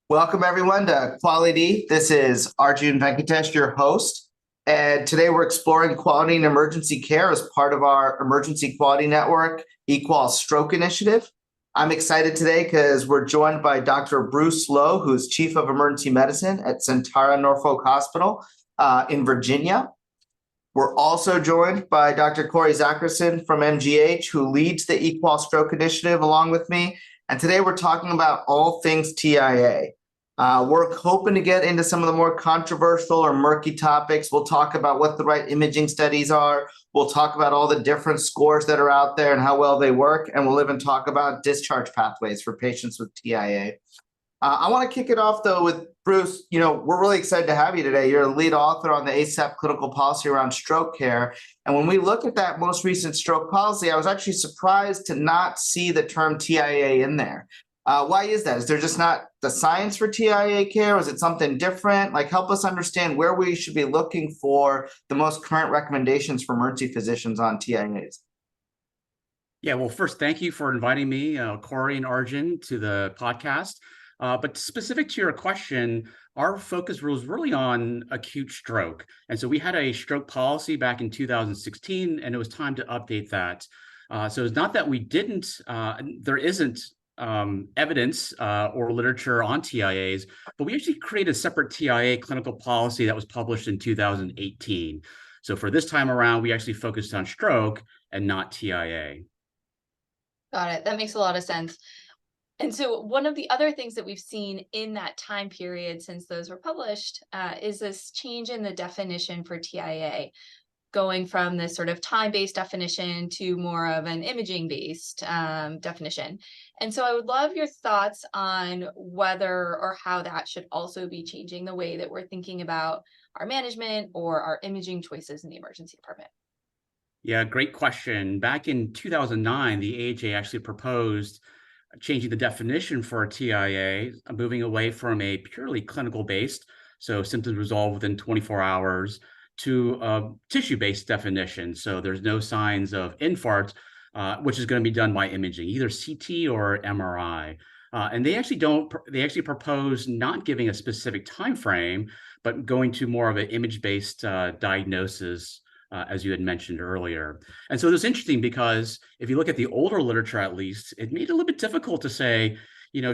Welcome everyone to Quality. This is Arjun Venkatesh, your host. And today we're exploring quality in emergency care as part of our Emergency Quality Network Equal Stroke Initiative. I'm excited today because we're joined by Dr. Bruce Lowe, who's Chief of Emergency Medicine at Sentara Norfolk Hospital in Virginia. We're also joined by Dr. Corey Zackerson from MGH, who leads the Equal Stroke Initiative along with me. And today we're talking about all things TIA. We're hoping to get into some of the more controversial or murky topics. We'll talk about what the right imaging studies are. We'll talk about all the different scores that are out there and how well they work. And we'll even talk about discharge pathways for patients with TIA. I want to kick it off, though, with Bruce. We're really excited to have you today. You're a lead author on the ASAP clinical policy around stroke care. And when we look at that most recent stroke policy, I was actually surprised to not see the term TIA in there. Why is that? Is there just not the science for TIA care? Is it something different? Help us understand where we should be looking for the most current recommendations for emergency physicians on TIAs. Yeah, well, first, thank you for inviting me, Corey and Arjun, to the podcast. But specific to your question, our focus was really on acute stroke. And so we had a stroke policy back in 2016, and it was time to update that. So it's not that we didn't, there isn't evidence or literature on TIAs, but we actually created a separate TIA clinical policy that was published in 2018. So for this time around, we actually focused on stroke and not TIA. Got it. That makes a lot of sense. And so one of the other things that we've seen in that time period since those were published is this change in the definition for TIA, going from this sort of time-based definition to more of an imaging-based definition. And so I would love your thoughts on whether or how that should also be changing the way that we're thinking about our management or our imaging choices in the emergency department. Yeah, great question. Back in 2009, the AHA actually proposed changing the definition for a TIA, moving away from a purely clinical based, so symptoms resolve within 24 hours, to a tissue-based definition. So there's no signs of infarct, which is going to be done by imaging, either CT or MRI. And they actually propose not giving a specific time frame, but going to more of an image-based diagnosis, as you had mentioned earlier. And so it was interesting because if you look at the older literature, at least, it made it a little bit difficult to say,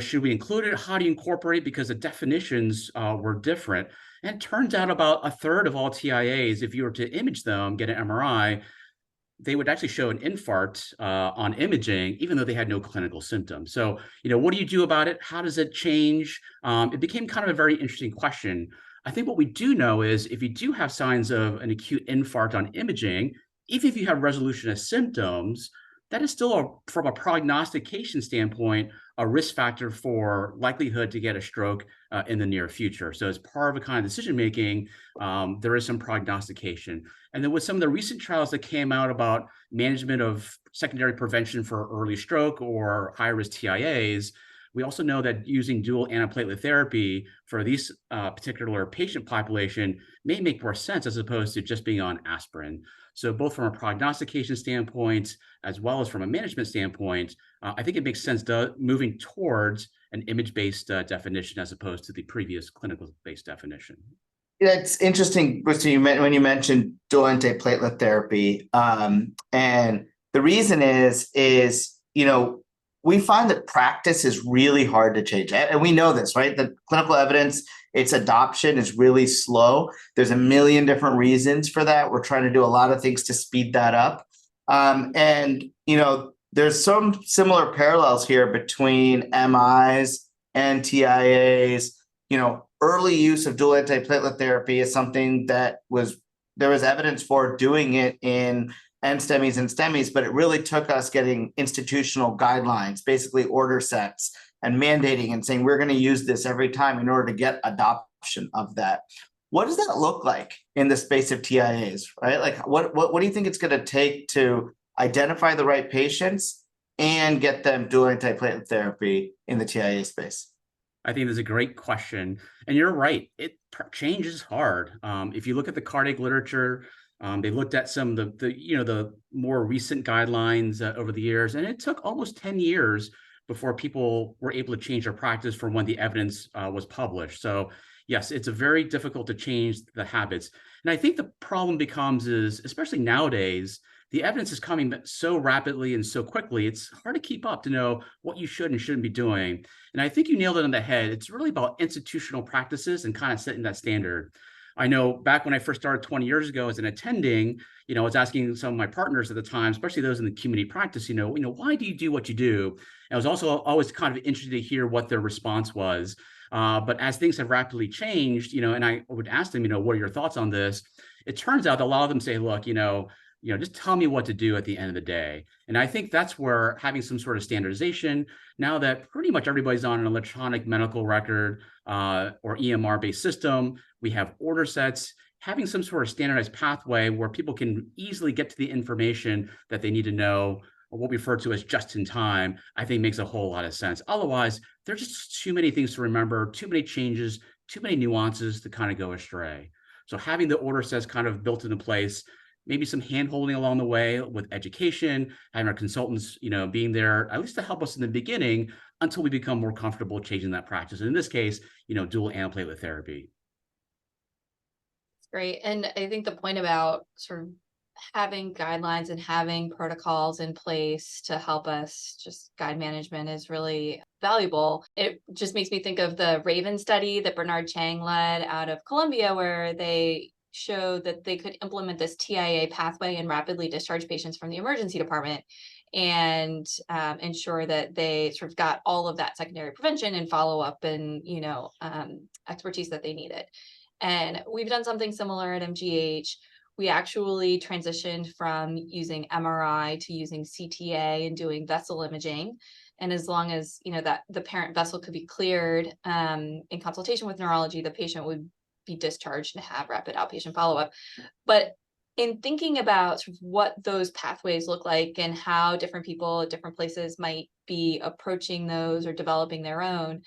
should we include it? How do you incorporate it? Because the definitions were different. And it turns out about a third of all TIAs, if you were to image them, get an MRI, they would actually show an infarct on imaging, even though they had no clinical symptoms. So, what do you do about it? How does it change? It became kind of a very interesting question. I think what we do know is if you do have signs of an acute infarct on imaging, even if you have resolution of symptoms, that is still, from a prognostication standpoint, a risk factor for likelihood to get a stroke in the near future. So as part of a kind of decision making, there is some prognostication. And then with some of the recent trials that came out about management of secondary prevention for early stroke or high-risk TIAs, we also know that using dual antiplatelet therapy for these particular patient population may make more sense as opposed to just being on aspirin. So both from a prognostication standpoint, as well as from a management standpoint, I think it makes sense moving towards an image-based definition as opposed to the previous clinical-based definition. Yeah, it's interesting, Bruce, when you mentioned dual antiplatelet therapy. And the reason is we find that practice is really hard to change. And we know this, right? The clinical evidence, its adoption is really slow. There's a million different reasons for that. We're trying to do a lot of things to speed that up. There's some similar parallels here between MIs and TIAs. Early use of dual antiplatelet therapy is something that there was evidence for doing it in NSTEMIs and STEMIs, but it really took us getting institutional guidelines, basically order sets, and mandating and saying we're going to use this every time in order to get adoption of that. What does that look like in the space of TIAs, right? What do you think it's going to take to identify the right patients and get them dual antiplatelet therapy in the TIA space? I think that's a great question. And you're right, change is hard. If you look at the cardiac literature, they looked at some of the more recent guidelines over the years, and it took almost 10 years before people were able to change their practice from when the evidence was published. So yes, it's a very difficult to change the habits. And I think the problem becomes is, especially nowadays, the evidence is coming so rapidly and so quickly, it's hard to keep up to know what you should and shouldn't be doing. And I think you nailed it on the head. It's really about institutional practices and kind of setting that standard. I know back when I first started 20 years ago as an attending, I was asking some of my partners at the time, especially those in the community practice, why do you do what you do? And I was also always kind of interested to hear what their response was. But as things have rapidly changed, and I would ask them, what are your thoughts on this? It turns out that a lot of them say, look, just tell me what to do at the end of the day. And I think that's where having some sort of standardization, now that pretty much everybody's on an electronic medical record or EMR-based system, we have order sets, having some sort of standardized pathway where people can easily get to the information that they need to know, or what we refer to as just in time, I think makes a whole lot of sense. Otherwise, there's just too many things to remember, too many changes, too many nuances to kind of go astray. So having the order sets kind of built into place, maybe some hand-holding along the way with education, having our consultants, being there at least to help us in the beginning until we become more comfortable changing that practice. And in this case, dual antiplatelet therapy. Great. And I think the point about sort of having guidelines and having protocols in place to help us just guide management is really valuable. It just makes me think of the Raven study that Bernard Chang led out of Columbia, where they showed that they could implement this TIA pathway and rapidly discharge patients from the emergency department and ensure that they sort of got all of that secondary prevention and follow up and, expertise that they needed. And we've done something similar at MGH. We actually transitioned from using MRI to using CTA and doing vessel imaging. And as long as, that the parent vessel could be cleared in consultation with neurology, the patient would be discharged and have rapid outpatient follow-up. But in thinking about sort of what those pathways look like and how different people at different places might be approaching those or developing their own,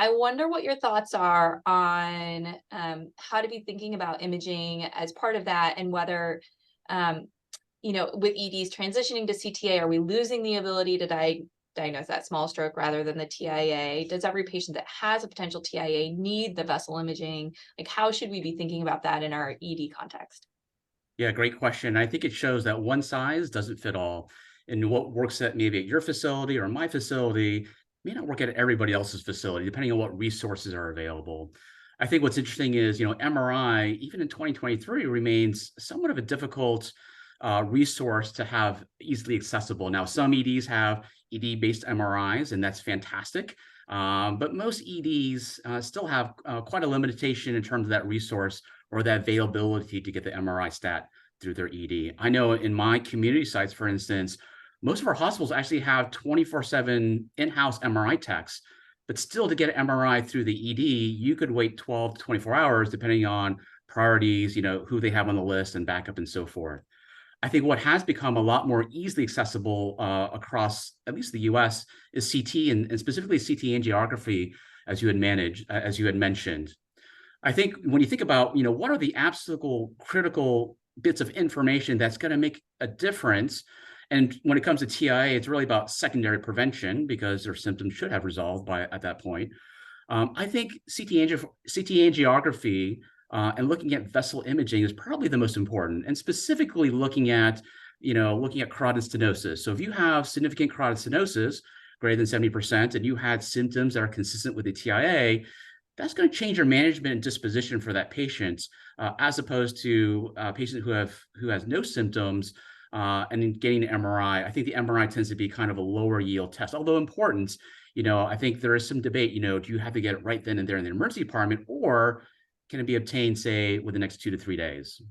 I wonder what your thoughts are on how to be thinking about imaging as part of that, and whether, with EDs transitioning to CTA, are we losing the ability to diagnose that small stroke rather than the TIA? Does every patient that has a potential TIA need the vessel imaging? Like, how should we be thinking about that in our ED context? Yeah, great question. I think it shows that one size doesn't fit all. And what works at maybe at your facility or my facility may not work at everybody else's facility, depending on what resources are available. I think what's interesting is, MRI, even in 2023, remains somewhat of a difficult resource to have easily accessible. Now, some EDs have ED-based MRIs, and that's fantastic. But most EDs still have quite a limitation in terms of that resource or that availability to get the MRI stat through their ED. I know in my community sites, for instance, most of our hospitals actually have 24/7 in-house MRI techs, but still to get an MRI through the ED, you could wait 12 to 24 hours, depending on priorities, who they have on the list and backup and so forth. I think what has become a lot more easily accessible across at least the US is CT and specifically CT angiography, as you had mentioned. I think when you think about, what are the absolute critical bits of information that's going to make a difference? And when it comes to TIA, it's really about secondary prevention because their symptoms should have resolved at that point. I think CT angiography and looking at vessel imaging is probably the most important, and specifically looking at carotid stenosis. So if you have significant carotid stenosis, greater than 70%, and you had symptoms that are consistent with the TIA, that's going to change your management and disposition for that patient, as opposed to a patient who has no symptoms and then getting an MRI. I think the MRI tends to be kind of a lower yield test, although important. I think there is some debate. Do you have to get it right then and there in the emergency department, or can it be obtained, say, within the next 2 to 3 days?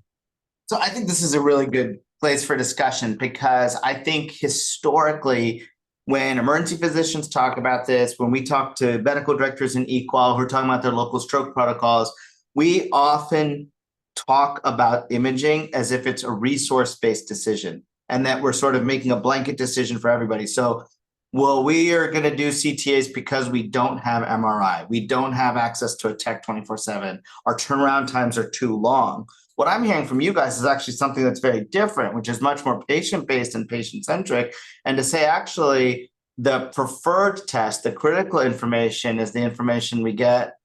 So I think this is a really good place for discussion, because I think historically, when emergency physicians talk about this, when we talk to medical directors in EQual who are talking about their local stroke protocols, we often talk about imaging as if it's a resource-based decision and that we're sort of making a blanket decision for everybody. So, well, we are going to do CTAs because we don't have MRI. We don't have access to a tech 24/7. Our turnaround times are too long. What I'm hearing from you guys is actually something that's very different, which is much more patient-based and patient-centric. And to say, actually, the preferred test, the critical information, is the information we get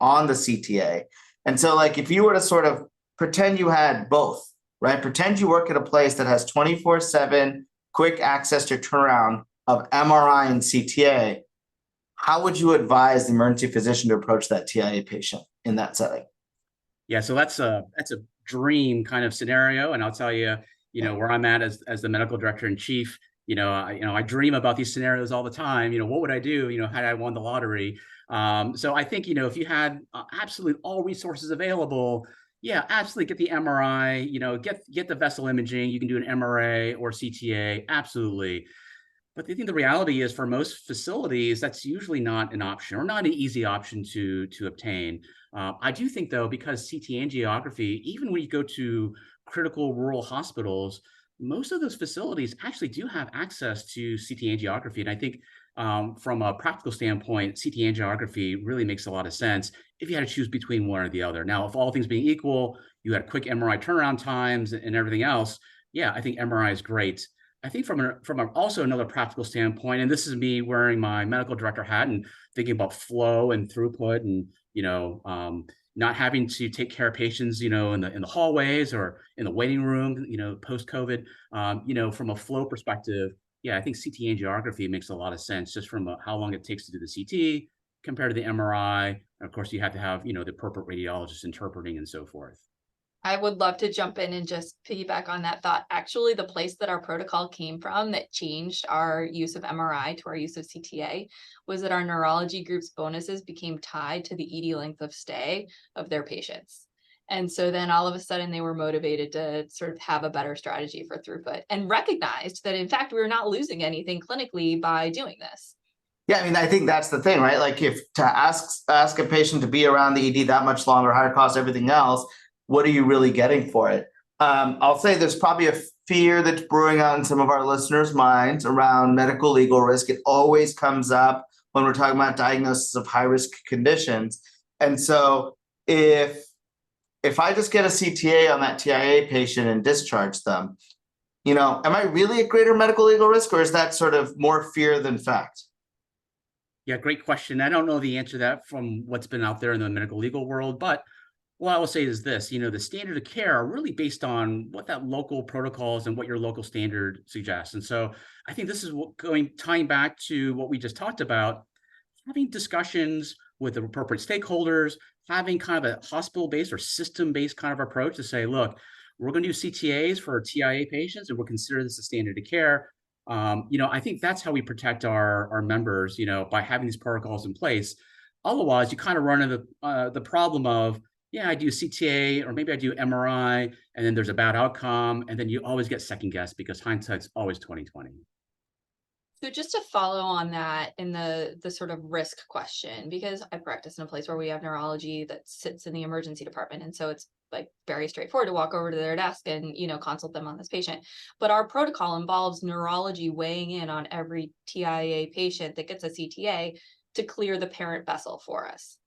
on the CTA. And so, like, if you were to sort of pretend you had both, right? Pretend you work at a place that has 24/7 quick access to turnaround of MRI and CTA. How would you advise the emergency physician to approach that TIA patient in that setting? Yeah, so that's a dream kind of scenario, and I'll tell you, where I'm at as the medical director in chief. I dream about these scenarios all the time. What would I do? Had I won the lottery? So I think if you had absolutely all resources available, yeah, absolutely get the MRI. Get the vessel imaging. You can do an MRA or CTA, absolutely. But I think the reality is for most facilities, that's usually not an option or not an easy option to obtain. I do think, though, because CT angiography, even when you go to critical rural hospitals, most of those facilities actually do have access to CT angiography. And I think from a practical standpoint, CT angiography really makes a lot of sense if you had to choose between one or the other. Now, if all things being equal, you had quick MRI turnaround times and everything else, yeah, I think MRI is great. I think from also another practical standpoint, and this is me wearing my medical director hat and thinking about flow and throughput, and not having to take care of patients, in the hallways or in the waiting room, post COVID, from a flow perspective, yeah, I think CT angiography makes a lot of sense just from how long it takes to do the CT compared to the MRI. And of course, you have to have the appropriate radiologist interpreting and so forth. I would love to jump in and just piggyback on that thought. Actually, the place that our protocol came from that changed our use of MRI to our use of CTA was that our neurology group's bonuses became tied to the ED length of stay of their patients. And so then all of a sudden they were motivated to sort of have a better strategy for throughput and recognized that, in fact, we were not losing anything clinically by doing this. Yeah, I mean, I think that's the thing, right? Like, if to ask a patient to be around the ED that much longer, higher cost, everything else, what are you really getting for it? I'll say there's probably a fear that's brewing on some of our listeners' minds around medical legal risk. It always comes up when we're talking about diagnosis of high risk conditions. And so if I just get a CTA on that TIA patient and discharge them, am I really at greater medical legal risk, or is that sort of more fear than fact? Yeah, great question. I don't know the answer to that from what's been out there in the medical legal world, but what I will say is this, the standard of care are really based on what that local protocols and what your local standard suggests. And so I think this is tying back to what we just talked about, having discussions with the appropriate stakeholders, having kind of a hospital-based or system-based kind of approach to say, look, we're going to do CTAs for TIA patients, and we'll consider this a standard of care. I think that's how we protect our members, by having these protocols in place. Otherwise, you kind of run into the problem of, yeah, I do CTA or maybe I do MRI, and then there's a bad outcome, and then you always get second guessed because hindsight's always 20/20. So just to follow on that in the sort of risk question, because I practice in a place where we have neurology that sits in the emergency department, and so it's like very straightforward to walk over to their desk and consult them on this patient. But our protocol involves neurology weighing in on every TIA patient that gets a CTA to clear the parent vessel for us.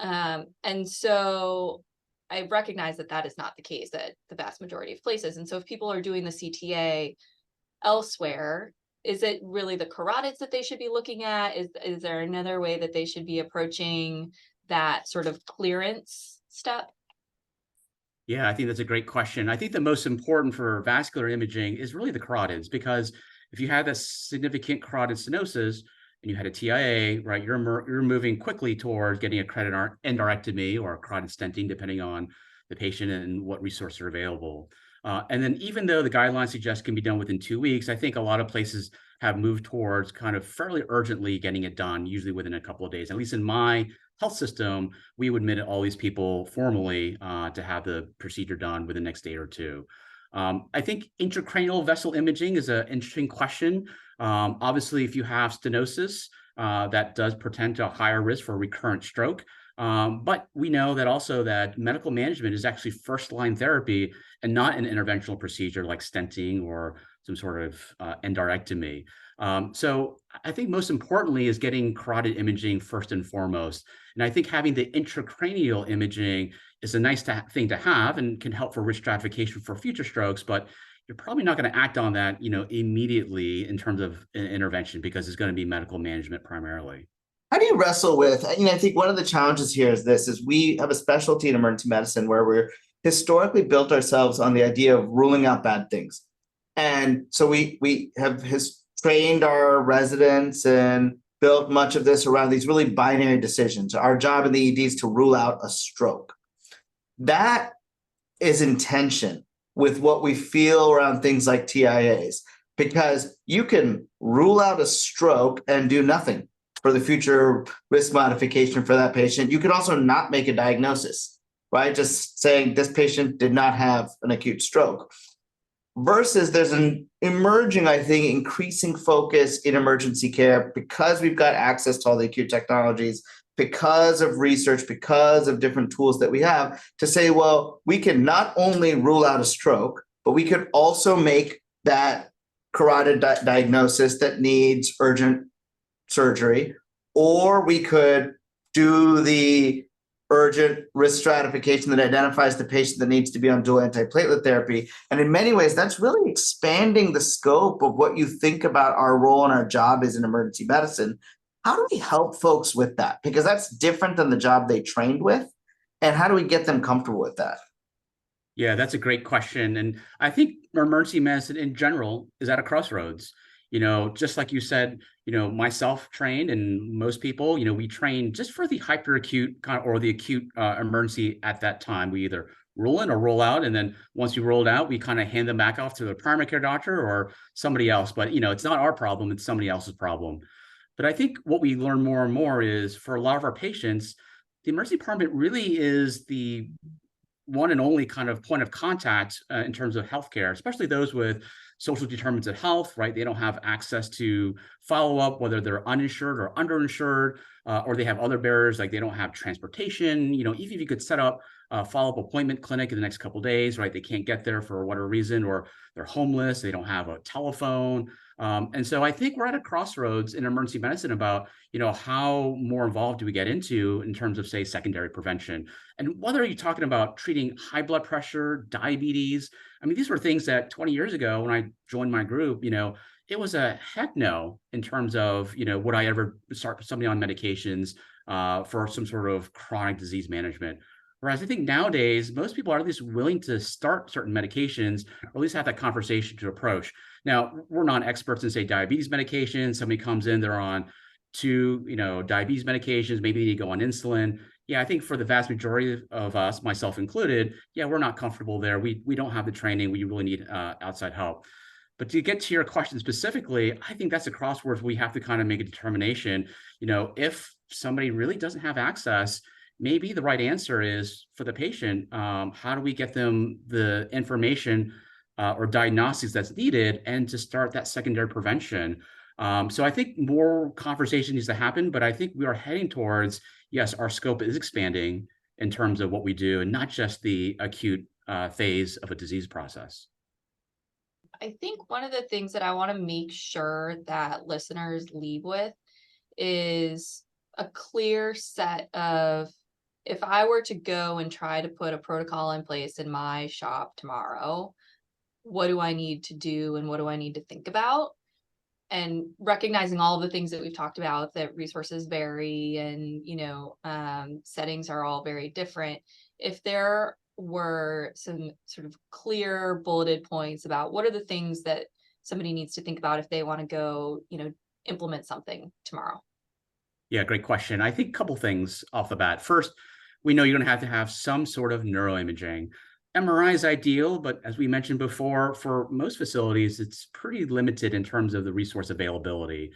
And so I recognize that that is not the case at the vast majority of places. And so if people are doing the CTA elsewhere, is it really the carotids that they should be looking at? Is there another way that they should be approaching that sort of clearance step? Yeah, I think that's a great question. I think the most important for vascular imaging is really the carotids, because if you have a significant carotid stenosis and you had a TIA, right, you're moving quickly towards getting a carotid endarterectomy or carotid stenting, depending on the patient and what resources are available. And then even though the guidelines suggest can be done within 2 weeks, I think a lot of places have moved towards kind of fairly urgently getting it done, usually within a couple of days. At least in my health system, we would admit all these people formally to have the procedure done within the next day or two. I think intracranial vessel imaging is an interesting question. Obviously, if you have stenosis, that does portend to a higher risk for recurrent stroke. But we know that also that medical management is actually first-line therapy and not an interventional procedure like stenting or some sort of endarterectomy. So I think most importantly is getting carotid imaging first and foremost. And I think having the intracranial imaging is a nice thing to have and can help for risk stratification for future strokes. But you're probably not going to act on that, immediately in terms of intervention, because it's going to be medical management primarily. How do you wrestle with, I think one of the challenges here is we have a specialty in emergency medicine where we're historically built ourselves on the idea of ruling out bad things. And so we have trained our residents and built much of this around these really binary decisions. Our job in the ED is to rule out a stroke. That is in tension with what we feel around things like TIAs, because you can rule out a stroke and do nothing for the future risk modification for that patient. You could also not make a diagnosis, right? Just saying this patient did not have an acute stroke. Versus there's an emerging, I think, increasing focus in emergency care because we've got access to all the acute technologies, because of research, because of different tools that we have to say, well, we can not only rule out a stroke, but we could also make that carotid diagnosis that needs urgent surgery, or we could do the urgent risk stratification that identifies the patient that needs to be on dual antiplatelet therapy. And in many ways, that's really expanding the scope of what you think about our role and our job is in emergency medicine. How do we help folks with that? Because that's different than the job they trained with. And how do we get them comfortable with that? Yeah, that's a great question. And I think emergency medicine in general is at a crossroads. Just like you said, myself trained and most people, we train just for the hyperacute or the acute emergency at that time. We either roll in or roll out. And then once we rolled out, we kind of hand them back off to the primary care doctor or somebody else. But, it's not our problem. It's somebody else's problem. But I think what we learn more and more is for a lot of our patients, the emergency department really is the one and only kind of point of contact in terms of healthcare, especially those with social determinants of health, right? They don't have access to follow up, whether they're uninsured or underinsured, or they have other barriers, like they don't have transportation. Even if you could set up a follow-up appointment clinic in the next couple of days, right? They can't get there for whatever reason, or they're homeless, they don't have a telephone. And so I think we're at a crossroads in emergency medicine about, how more involved do we get into in terms of, say, secondary prevention? And whether you're talking about treating high blood pressure, diabetes, I mean, these were things that 20 years ago when I joined my group, it was a heck no in terms of, would I ever start somebody on medications for some sort of chronic disease management? Whereas I think nowadays, most people are at least willing to start certain medications, or at least have that conversation to approach. Now, we're not experts in, say, diabetes medications. Somebody comes in, they're on two, diabetes medications, maybe they need to go on insulin. Yeah, I think for the vast majority of us, myself included, yeah, we're not comfortable there. We don't have the training. We really need outside help. But to get to your question specifically, I think that's a crossroads we have to kind of make a determination. If somebody really doesn't have access, maybe the right answer is for the patient, how do we get them the information or diagnostics that's needed and to start that secondary prevention? So I think more conversation needs to happen, but I think we are heading towards, yes, our scope is expanding in terms of what we do and not just the acute phase of a disease process. I think one of the things that I want to make sure that listeners leave with is a clear set of, if I were to go and try to put a protocol in place in my shop tomorrow, what do I need to do and what do I need to think about? And recognizing all of the things that we've talked about, that resources vary and, settings are all very different. If there were some sort of clear bulleted points about what are the things that somebody needs to think about if they want to go, implement something tomorrow. Yeah, great question. I think a couple things off the bat. First, we know you're going to have some sort of neuroimaging. MRI is ideal, but as we mentioned before, for most facilities, it's pretty limited in terms of the resource availability.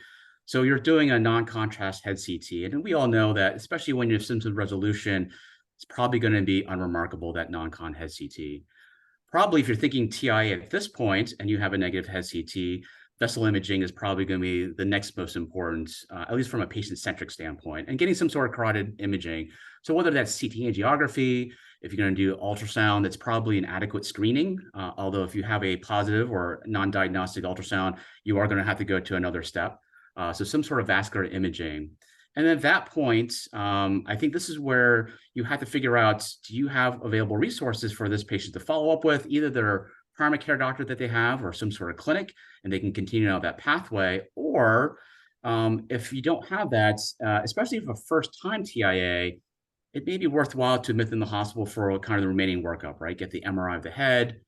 So you're doing a non-contrast head CT, and we all know that, especially when you have symptom resolution, it's probably going to be unremarkable, that non-con head CT. Probably if you're thinking TIA at this point and you have a negative head CT, vessel imaging is probably going to be the next most important, at least from a patient-centric standpoint, and getting some sort of carotid imaging. So whether that's CT angiography, if you're going to do ultrasound, that's probably an adequate screening. Although if you have a positive or non-diagnostic ultrasound, you are going to have to go to another step. So some sort of vascular imaging. And at that point, I think this is where you have to figure out, do you have available resources for this patient to follow up with, either their primary care doctor that they have or some sort of clinic, and they can continue out that pathway. Or if you don't have that, especially if a first-time TIA, it may be worthwhile to admit them in the hospital for kind of the remaining workup, right? Get the MRI of the head,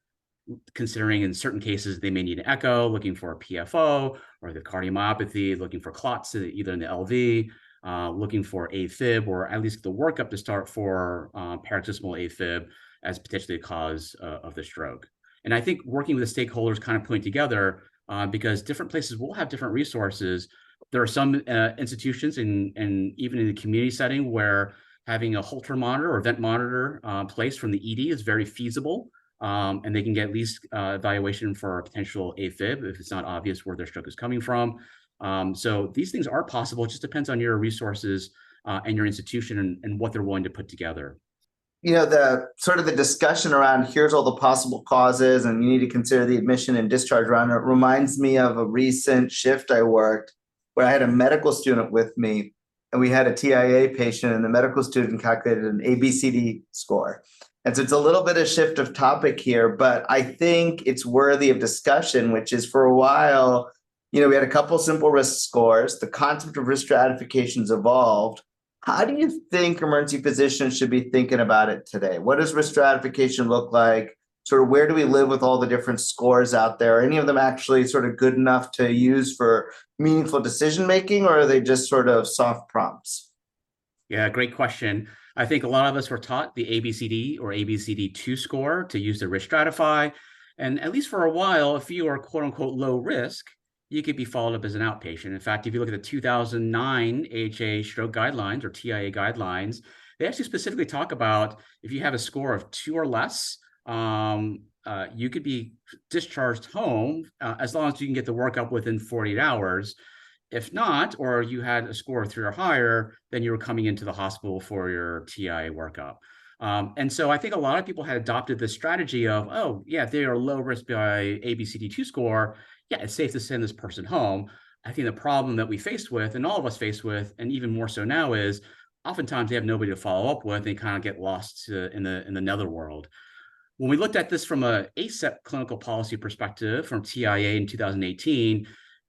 considering in certain cases they may need an echo, looking for a PFO, or the cardiomyopathy, looking for clots either in the LV, looking for AFib, or at least the workup to start for paroxysmal AFib as potentially a cause of the stroke. And I think working with the stakeholders kind of putting together, because different places will have different resources. There are some institutions and even in the community setting where having a Holter monitor or vent monitor placed from the ED is very feasible. And they can get at least evaluation for potential AFib if it's not obvious where their stroke is coming from. So these things are possible. It just depends on your resources and your institution and what they're willing to put together. The sort of the discussion around here's all the possible causes and you need to consider the admission and discharge around it reminds me of a recent shift I worked where I had a medical student with me and we had a TIA patient and the medical student calculated an ABCD score. And so it's a little bit of shift of topic here, but I think it's worthy of discussion, which is for a while, we had a couple simple risk scores. The concept of risk stratifications evolved. How do you think emergency physicians should be thinking about it today? What does risk stratification look like? Sort of where do we live with all the different scores out there? Are any of them actually sort of good enough to use for meaningful decision making, or are they just sort of soft prompts? Yeah, great question. I think a lot of us were taught the ABCD or ABCD2 score to use to risk stratify. And at least for a while, if you are quote unquote low risk, you could be followed up as an outpatient. In fact, if you look at the 2009 AHA stroke guidelines or TIA guidelines, they actually specifically talk about if you have a score of 2 or less, you could be discharged home as long as you can get the workup within 48 hours. If not, or you had a score of 3 or higher, then you were coming into the hospital for your TIA workup. And so I think a lot of people had adopted this strategy of, oh, yeah, they are low risk by ABCD2 score. Yeah, it's safe to send this person home. I think the problem that we faced with, and all of us face with, and even more so now, is oftentimes they have nobody to follow up with. They kind of get lost in the netherworld. When we looked at this from a ACEP clinical policy perspective from TIA in 2018,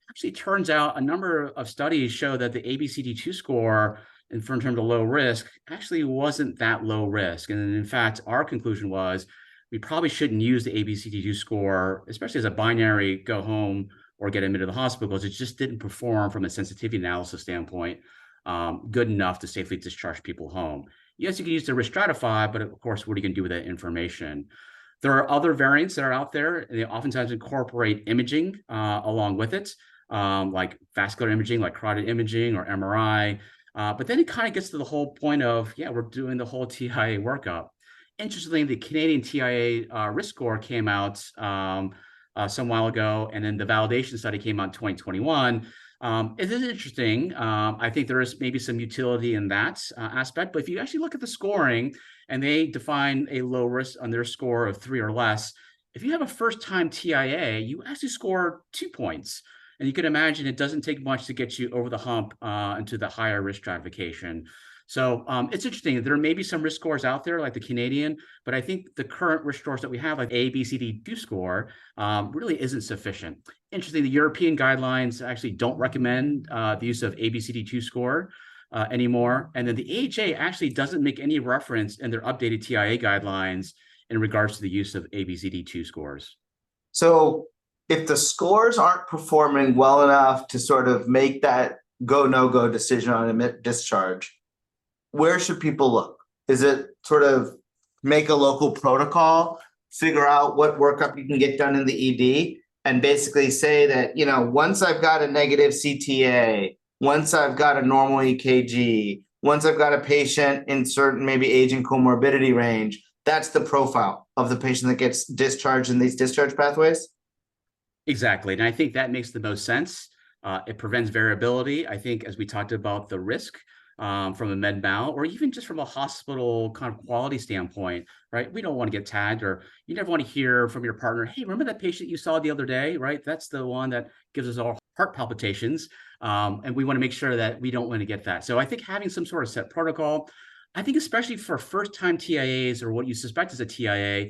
actually turns out a number of studies show that the ABCD2 score in terms of low risk actually wasn't that low risk. And in fact, our conclusion was we probably shouldn't use the ABCD2 score, especially as a binary go home or get admitted to the hospital, because it just didn't perform from a sensitivity analysis standpoint good enough to safely discharge people home. Yes, you can use the risk stratify, but of course, what are you going to do with that information? There are other variants that are out there, and they oftentimes incorporate imaging along with it, like vascular imaging, like carotid imaging or MRI. But then it kind of gets to the whole point of, yeah, we're doing the whole TIA workup. Interestingly, the Canadian TIA risk score came out some while ago, and then the validation study came out in 2021. It is interesting. I think there is maybe some utility in that aspect, but if you actually look at the scoring and they define a low risk on their score of 3 or less, if you have a first-time TIA, you actually score 2 points. And you can imagine it doesn't take much to get you over the hump into the higher risk stratification. So it's interesting. There may be some risk scores out there like the Canadian, but I think the current risk scores that we have, like ABCD2 score, really isn't sufficient. Interesting, the European guidelines actually don't recommend the use of ABCD2 score anymore. And then the AHA actually doesn't make any reference in their updated TIA guidelines in regards to the use of ABCD2 scores. So if the scores aren't performing well enough to sort of make that go, no-go decision on admit discharge, where should people look? Is it sort of make a local protocol, figure out what workup you can get done in the ED, and basically say that, once I've got a negative CTA, once I've got a normal EKG, once I've got a patient in certain maybe age and comorbidity range, that's the profile of the patient that gets discharged in these discharge pathways? Exactly. And I think that makes the most sense. It prevents variability. I think as we talked about the risk from a med mal, or even just from a hospital kind of quality standpoint, right? We don't want to get tagged, or you never want to hear from your partner, hey, remember that patient you saw the other day, right? That's the one that gives us all heart palpitations. And we want to make sure that we don't want to get that. So I think having some sort of set protocol, I think especially for first-time TIAs or what you suspect is a TIA,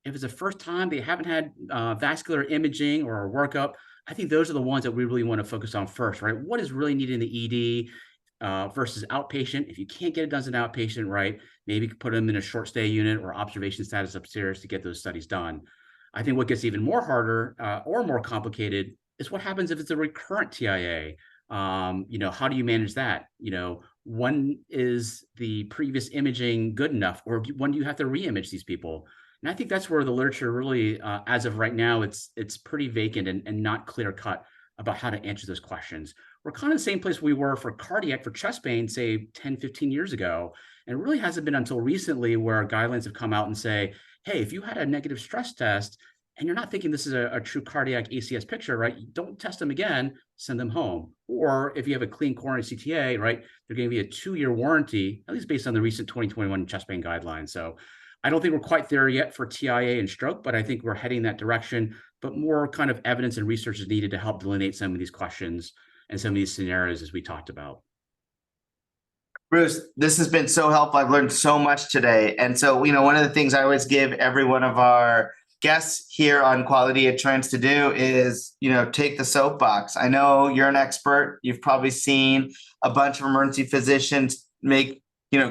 If it's the first time they haven't had vascular imaging or a workup, I think those are the ones that we really want to focus on first, right? What is really needed in the ED versus outpatient? If you can't get it done as an outpatient, right, maybe put them in a short stay unit or observation status upstairs to get those studies done. I think what gets even more harder or more complicated is what happens if it's a recurrent TIA. How do you manage that? When is the previous imaging good enough, or when do you have to re-image these people? And I think that's where the literature really, as of right now, it's pretty vacant and not clear cut about how to answer those questions. We're kind of the same place we were for cardiac, for chest pain, say 10, 15 years ago. And it really hasn't been until recently where guidelines have come out and say, hey, if you had a negative stress test and you're not thinking this is a true cardiac ACS picture, right? Don't test them again, send them home. Or if you have a clean coronary CTA, right, they're going to be a 2-year warranty, at least based on the recent 2021 chest pain guidelines. So I don't think we're quite there yet for TIA and stroke, but I think we're heading that direction. But more kind of evidence and research is needed to help delineate some of these questions and some of these scenarios as we talked about. Bruce, this has been so helpful. I've learned so much today. And so, one of the things I always give every one of our guests here on Quality Assurance to do is, take the soapbox. I know you're an expert. You've probably seen a bunch of emergency physicians make,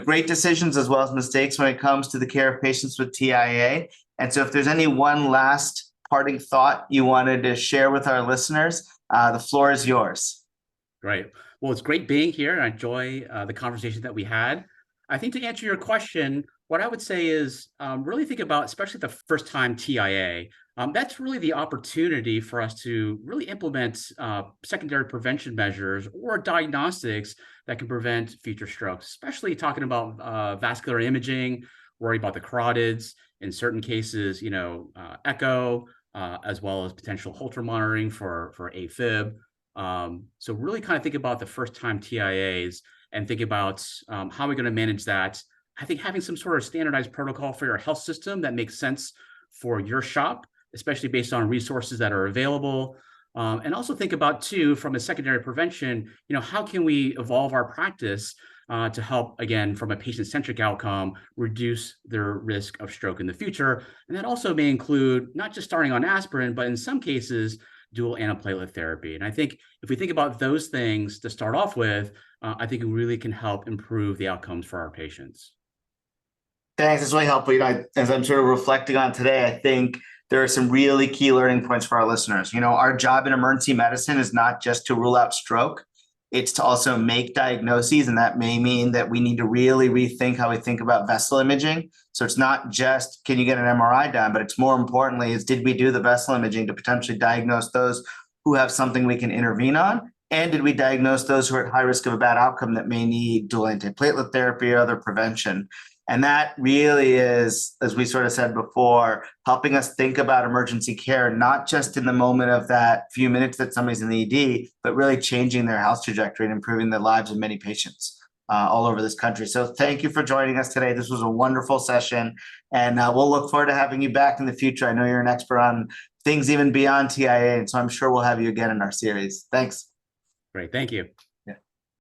great decisions as well as mistakes when it comes to the care of patients with TIA. And so if there's any one last parting thought you wanted to share with our listeners, the floor is yours. Great. Well, it's great being here. I enjoy the conversation that we had. I think to answer your question, what I would say is really think about, especially the first time TIA, that's really the opportunity for us to really implement secondary prevention measures or diagnostics that can prevent future strokes, especially talking about vascular imaging, worry about the carotids, in certain cases, echo, as well as potential Holter monitoring for AFib. So really kind of think about the first time TIAs and think about how we're going to manage that. I think having some sort of standardized protocol for your health system that makes sense for your shop, especially based on resources that are available. And also think about, too, from a secondary prevention, how can we evolve our practice to help, again, from a patient-centric outcome, reduce their risk of stroke in the future. And that also may include not just starting on aspirin, but in some cases, dual antiplatelet therapy. And I think if we think about those things to start off with, I think it really can help improve the outcomes for our patients. Thanks. It's really helpful. As I'm sort of reflecting on today, I think there are some really key learning points for our listeners. Our job in emergency medicine is not just to rule out stroke. It's to also make diagnoses, and that may mean that we need to really rethink how we think about vessel imaging. So it's not just, can you get an MRI done, but it's more importantly is, did we do the vessel imaging to potentially diagnose those who have something we can intervene on? And did we diagnose those who are at high risk of a bad outcome that may need dual antiplatelet therapy or other prevention? And that really is, as we sort of said before, helping us think about emergency care, not just in the moment of that few minutes that somebody's in the ED, but really changing their health trajectory and improving the lives of many patients all over this country. So thank you for joining us today. This was a wonderful session, and we'll look forward to having you back in the future. I know you're an expert on things even beyond TIA, and so I'm sure we'll have you again in our series. Thanks. Great. Thank you.